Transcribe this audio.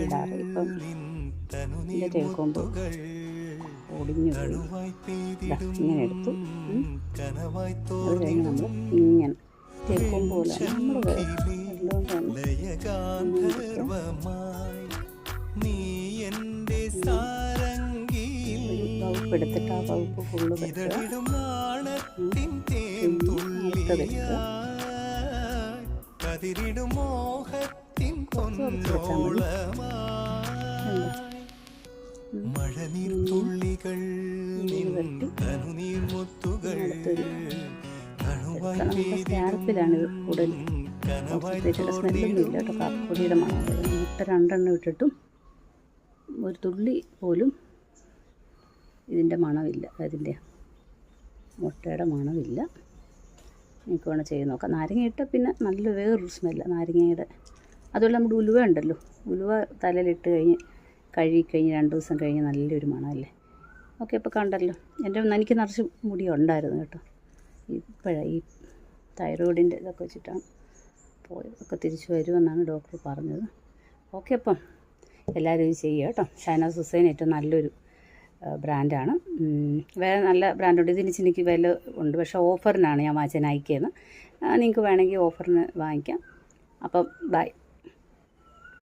ഇടാറ്. ഇപ്പം ഇതിൻ്റെ തേക്കൊമ്പ് ഒടിഞ്ഞു പോയി. ഇങ്ങനെ എടുത്തു. അത് കഴിഞ്ഞ് നമ്മൾ ഇങ്ങനെ തേക്കൊമ്പ് പോലെ നമ്മുടെ വെള്ളം തന്നെ വകുപ്പ് എടുത്തിട്ട് ആ വകുപ്പ് ഫുള്ള് വെക്കുക. അടുത്തതെടുക്കുക. സ്കാൽപ്പിലാണ് ഇത് കൂടുതൽ കോൺസെൻട്രേറ്റഡ്. സ്മെല്ലൊന്നും ഇല്ല കേട്ടോ, കാപ്പിപ്പൊടിയുടെ മണം. മുട്ട 2 എണ്ണം ഇട്ടിട്ടും ഒരു തുള്ളി പോലും ഇതിൻ്റെ മണമില്ല, അതിൻ്റെ മുട്ടയുടെ മണമില്ല. എനിക്ക് വേണം ചെയ്ത് നോക്കാം. നാരങ്ങ ഇട്ടാൽ പിന്നെ നല്ല വേറൊരു സ്മെല്ല നാരങ്ങയുടെ. അതുപോലെ നമ്മുടെ ഉലുവ ഉണ്ടല്ലോ, ഉലുവ തലയിലിട്ട് കഴുകിക്കഴിഞ്ഞ് 2 ദിവസം കഴിഞ്ഞ് നല്ലൊരു മണമല്ലേ. ഓക്കെ, ഇപ്പോൾ കണ്ടല്ലോ. എനിക്ക് നിറച്ച് മുടി ഉണ്ടായിരുന്നു കേട്ടോ. ഇപ്പോഴാണ് ഈ തൈറോയിഡിൻ്റെ ഇതൊക്കെ വെച്ചിട്ടാണ് പോയതൊക്കെ തിരിച്ചു വരുമെന്നാണ് ഡോക്ടർ പറഞ്ഞത്. ഓക്കെ, അപ്പം എല്ലാവരും ഇത് ചെയ്യുക കേട്ടോ. ഷൈനാസ് ഹുസൈൻ ഏറ്റവും നല്ലൊരു ബ്രാൻഡാണ്. വേറെ നല്ല ബ്രാൻഡുണ്ട്. ഇതിന് എനിക്ക് വില ഉണ്ട്, പക്ഷേ ഓഫറിനാണ് ഞാൻ വാങ്ങിച്ചത് നൈക്കയിൽ നിന്ന്. നിങ്ങൾക്ക് വേണമെങ്കിൽ ഓഫറിന് വാങ്ങിക്കാം. അപ്പം ബൈ.